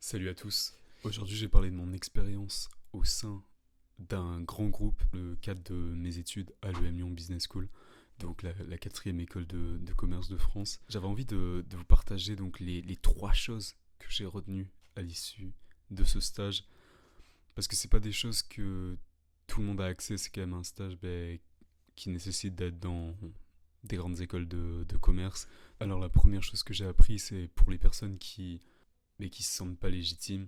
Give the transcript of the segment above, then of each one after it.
Salut à tous. Aujourd'hui, j'ai parlé de mon expérience au sein d'un grand groupe, le cadre de mes études à l'EM Lyon Business School, donc la quatrième école de commerce de France. J'avais envie de vous partager donc les trois choses que j'ai retenues à l'issue de ce stage, parce que c'est pas des choses que tout le monde a accès. C'est quand même un stage qui nécessite d'être dans des grandes écoles de commerce. Alors la première chose que j'ai appris, c'est pour les personnes qui se sentent pas légitimes.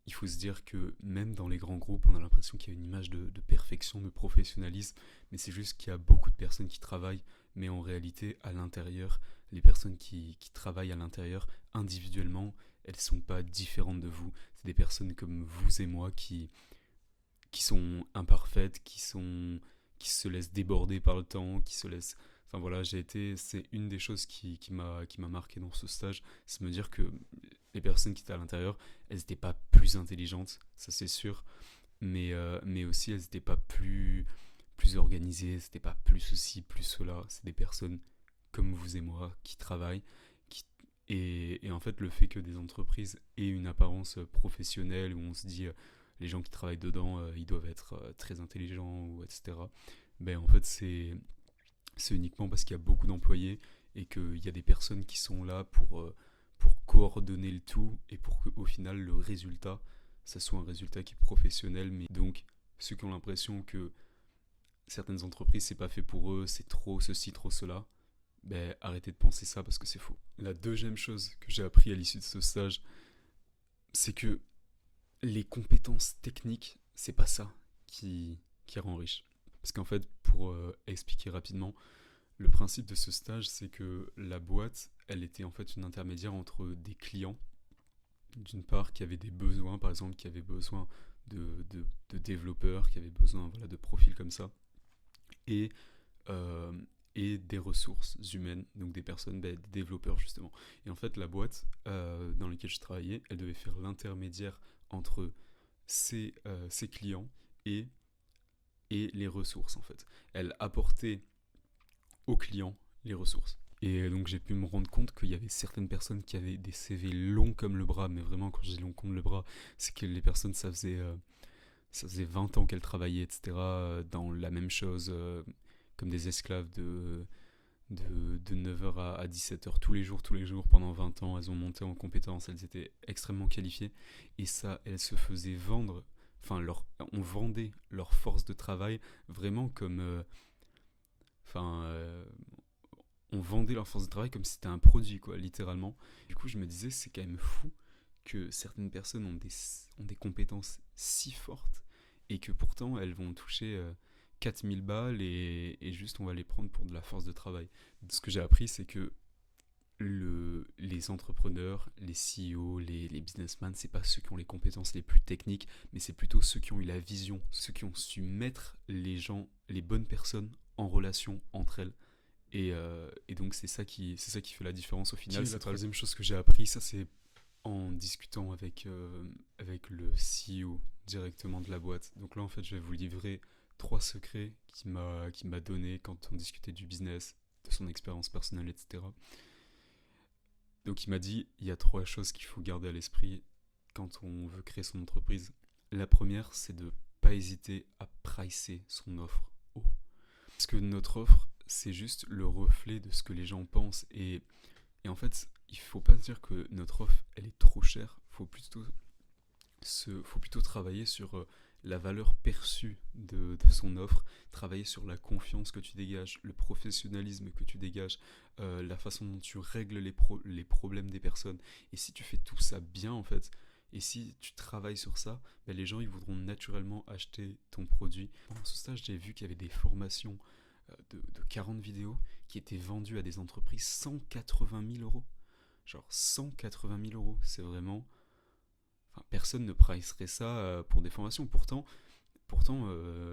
Il faut se dire que même dans les grands groupes, on a l'impression qu'il y a une image de perfection, de professionnalisme, mais c'est juste qu'il y a beaucoup de personnes qui travaillent, mais en réalité, à l'intérieur, les personnes qui travaillent à l'intérieur, individuellement, elles ne sont pas différentes de vous. C'est des personnes comme vous et moi qui sont imparfaites, qui se laissent déborder par le temps, qui se laissent... Enfin voilà, c'est une des choses qui m'a marqué dans ce stage, c'est me dire que les personnes qui étaient à l'intérieur, elles n'étaient pas plus intelligentes, ça c'est sûr, mais aussi elles n'étaient pas plus organisées, c'était pas plus ceci, plus cela. C'est des personnes comme vous et moi qui travaillent. Qui, et en fait, le fait que des entreprises aient une apparence professionnelle, où on se dit les gens qui travaillent dedans, ils doivent être très intelligents, ou etc. Ben en fait, c'est uniquement parce qu'il y a beaucoup d'employés et qu'il y a des personnes qui sont là pour coordonner le tout et pour qu'au final le résultat, ça soit un résultat qui est professionnel. Mais donc, ceux qui ont l'impression que certaines entreprises, c'est pas fait pour eux, c'est trop ceci, trop cela, ben arrêtez de penser ça parce que c'est faux. La deuxième chose que j'ai appris à l'issue de ce stage, c'est que les compétences techniques, c'est pas ça qui rend riche. Parce qu'en fait, pour expliquer rapidement, le principe de ce stage, c'est que la boîte, elle était en fait une intermédiaire entre des clients, d'une part, qui avaient des besoins, par exemple, qui avaient besoin de développeurs, qui avaient besoin voilà, de profils comme ça, et, euh, et des ressources humaines, donc des personnes, des développeurs justement. Et en fait, la boîte dans laquelle je travaillais, elle devait faire l'intermédiaire entre ses clients et, et les ressources en fait. Elle apportait aux clients les ressources. Et donc j'ai pu me rendre compte qu'il y avait certaines personnes qui avaient des CV longs comme le bras, mais vraiment quand je dis long comme le bras, c'est que les personnes, ça faisait 20 ans qu'elles travaillaient, etc., dans la même chose, comme des esclaves de 9h à 17h tous les jours, pendant 20 ans. Elles ont monté en compétences, elles étaient extrêmement qualifiées, et ça, elles se faisaient vendre, on vendait leur force de travail vraiment comme... Enfin, on vendait leur force de travail comme si c'était un produit, quoi, littéralement. Du coup, je me disais, c'est quand même fou que certaines personnes ont des compétences si fortes et que pourtant elles vont toucher 4000 balles et juste on va les prendre pour de la force de travail. Ce que j'ai appris, c'est que les entrepreneurs, les CEO, les businessmen, c'est pas ceux qui ont les compétences les plus techniques, mais c'est plutôt ceux qui ont eu la vision, ceux qui ont su mettre les gens, les bonnes personnes en relation entre elles. Et donc c'est ça qui fait la différence au final. Okay, la troisième chose que j'ai appris, ça c'est en discutant avec le CEO directement de la boîte. Donc là en fait je vais vous livrer trois secrets qu'il m'a donné quand on discutait du business, de son expérience personnelle, etc. Donc il m'a dit, il y a trois choses qu'il faut garder à l'esprit quand on veut créer son entreprise. La première, c'est de pas hésiter à pricer son offre haut. Parce que notre offre, c'est juste le reflet de ce que les gens pensent. Et en fait, il faut pas se dire que notre offre, elle est trop chère. Faut plutôt travailler sur la valeur perçue de son offre, travailler sur la confiance que tu dégages, le professionnalisme que tu dégages, la façon dont tu règles les problèmes des personnes. Et si tu fais tout ça bien, en fait, et si tu travailles sur ça, ben les gens ils voudront naturellement acheter ton produit. Pendant ce stage, j'ai vu qu'il y avait des formations de 40 vidéos qui étaient vendues à des entreprises 180 000 euros. Genre 180 000 euros, c'est vraiment... Enfin, personne ne pricerait ça pour des formations. Pourtant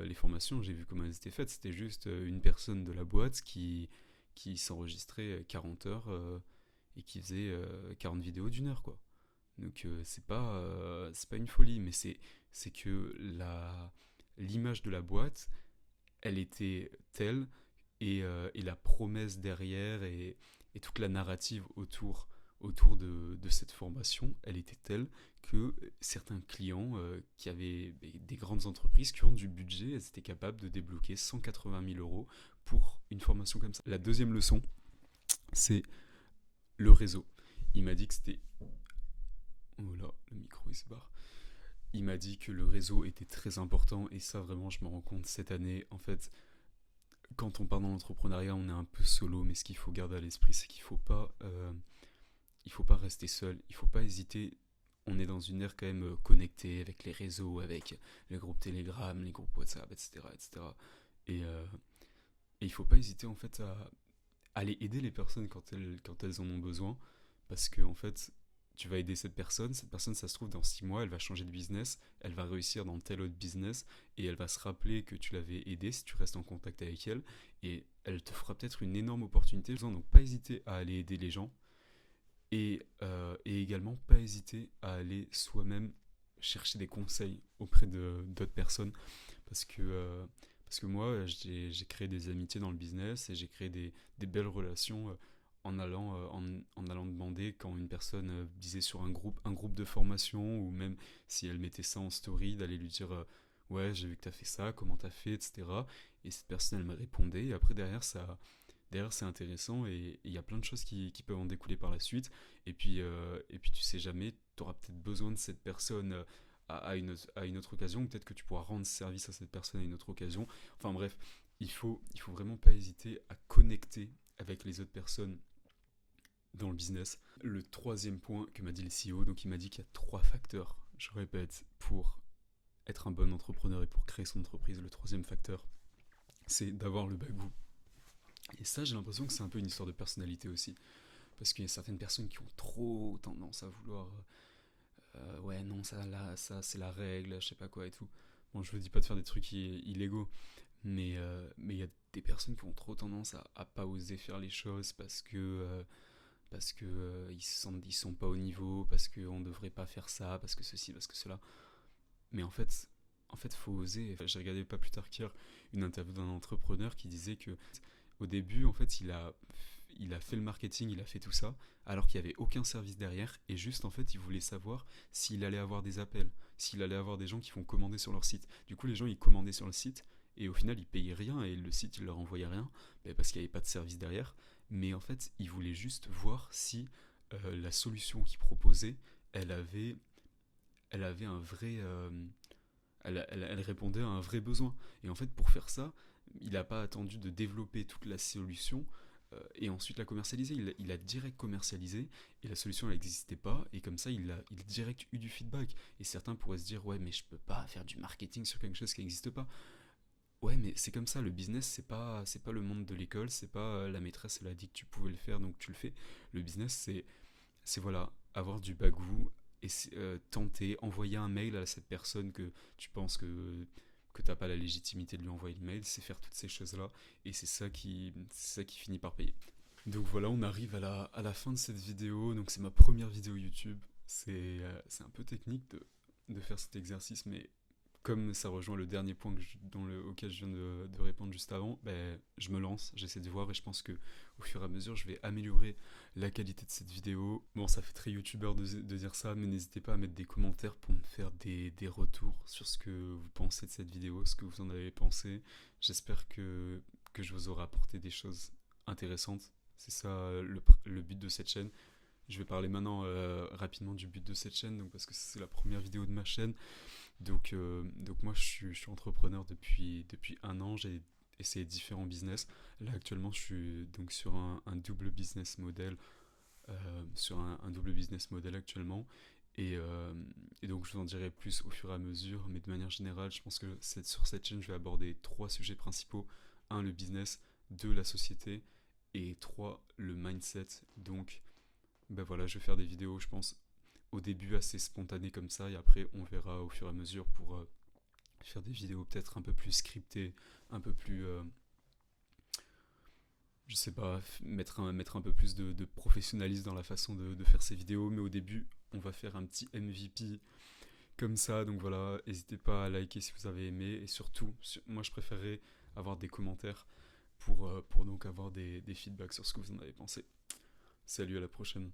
les formations, j'ai vu comment elles étaient faites. C'était juste une personne de la boîte qui s'enregistrait 40 heures et qui faisait 40 vidéos d'une heure, quoi. Donc c'est pas une folie, mais c'est que l'image de la boîte, elle était telle et la promesse derrière et toute la narrative autour de cette formation, elle était telle que certains clients qui avaient des grandes entreprises qui ont du budget, elles étaient capables de débloquer 180 000 euros pour une formation comme ça. La deuxième leçon, c'est le réseau. Il m'a dit que c'était... Oh là, le micro il se barre. Il m'a dit que le réseau était très important et ça vraiment je me rends compte cette année. En fait, quand on part dans l'entrepreneuriat, on est un peu solo, mais ce qu'il faut garder à l'esprit, c'est il faut pas rester seul, il faut pas hésiter. On est dans une ère quand même connectée avec les réseaux, avec les groupes Telegram, les groupes WhatsApp, etc., etc. Et, euh, et il faut pas hésiter en fait à aller aider les personnes quand elles en ont besoin, parce que en fait, tu vas aider cette personne, ça se trouve, dans 6 mois, elle va changer de business, elle va réussir dans tel autre business, et elle va se rappeler que tu l'avais aidée si tu restes en contact avec elle, et elle te fera peut-être une énorme opportunité. Donc pas hésiter à aller aider les gens, et également pas hésiter à aller soi-même chercher des conseils auprès d'autres personnes, parce que, euh, parce que moi, j'ai créé des amitiés dans le business, et j'ai créé des belles relations en allant demander quand une personne disait sur un groupe de formation, ou même si elle mettait ça en story, d'aller lui dire ouais, j'ai vu que t'as fait ça, comment t'as fait, etc. Et cette personne, elle me répondait, et après derrière c'est intéressant, et il y a plein de choses qui peuvent en découler par la suite. Et puis tu sais jamais, tu auras peut-être besoin de cette personne à une autre occasion, ou peut-être que tu pourras rendre service à cette personne à une autre occasion. Enfin bref, il faut vraiment pas hésiter à connecter avec les autres personnes dans le business. Le troisième point que m'a dit le CEO, donc il m'a dit qu'il y a 3 facteurs, je répète, pour être un bon entrepreneur et pour créer son entreprise. Le troisième facteur, c'est d'avoir le bagou. Et ça, j'ai l'impression que c'est un peu une histoire de personnalité aussi. Parce qu'il y a certaines personnes qui ont trop tendance à vouloir ouais, non, ça là, ça c'est la règle, je sais pas quoi et tout. Bon, je vous dis pas de faire des trucs illégaux, mais il y a des personnes qui ont trop tendance à pas oser faire les choses parce que ils sont pas au niveau, parce qu'on devrait pas faire ça, parce que ceci, parce que cela. Mais en fait, faut oser. Enfin, j'ai regardé pas plus tard qu'hier une interview d'un entrepreneur qui disait que au début, en fait, il a fait le marketing, il a fait tout ça, alors qu'il n'y avait aucun service derrière, et juste, en fait, il voulait savoir s'il allait avoir des appels, s'il allait avoir des gens qui vont commander sur leur site. Du coup, les gens, ils commandaient sur le site, et au final, ils payaient rien, et le site, il leur envoyait rien, parce qu'il n'y avait pas de service derrière. Mais en fait, il voulait juste voir si la solution qu'il proposait, elle avait, elle avait un vrai... elle répondait à un vrai besoin. Et en fait, pour faire ça, il n'a pas attendu de développer toute la solution et ensuite la commercialiser. Il a direct commercialisé, et la solution elle n'existait pas, et comme ça il a direct eu du feedback. Et certains pourraient se dire ouais, mais je peux pas faire du marketing sur quelque chose qui n'existe pas. Ouais, mais c'est comme ça, le business c'est pas le monde de l'école, c'est pas la maîtresse elle a dit que tu pouvais le faire donc tu le fais. Le business c'est voilà, avoir du bagou, et tenter, envoyer un mail à cette personne que tu penses que t'as pas la légitimité de lui envoyer le mail, c'est faire toutes ces choses-là, et c'est ça qui finit par payer. Donc voilà, on arrive à la fin de cette vidéo, donc c'est ma première vidéo YouTube, c'est un peu technique de faire cet exercice, mais comme ça rejoint le dernier point auquel je viens de répondre juste avant, ben, je me lance, j'essaie de voir, et je pense que au fur et à mesure, je vais améliorer la qualité de cette vidéo. Bon, ça fait très youtubeur de dire ça, mais n'hésitez pas à mettre des commentaires pour me faire des retours sur ce que vous pensez de cette vidéo, ce que vous en avez pensé. J'espère que je vous aurai apporté des choses intéressantes. C'est ça le but de cette chaîne. Je vais parler maintenant rapidement du but de cette chaîne, donc parce que c'est la première vidéo de ma chaîne. Donc moi je suis entrepreneur depuis 1 an, j'ai essayé différents business. Là actuellement je suis donc sur un double business model, un double business model actuellement. Et donc je vous en dirai plus au fur et à mesure, mais de manière générale je pense que sur cette chaîne je vais aborder 3 sujets principaux. Un, le business, 2, la société, et 3, le mindset. Donc ben voilà, je vais faire des vidéos je pense au début assez spontanées comme ça, et après on verra au fur et à mesure pour faire des vidéos peut-être un peu plus scriptées, un peu plus je sais pas, mettre un peu plus de professionnalisme dans la façon de faire ces vidéos. Mais au début on va faire un petit MVP comme ça, donc voilà, n'hésitez pas à liker si vous avez aimé, et surtout moi je préférerais avoir des commentaires pour donc avoir des feedbacks sur ce que vous en avez pensé. Salut, à la prochaine.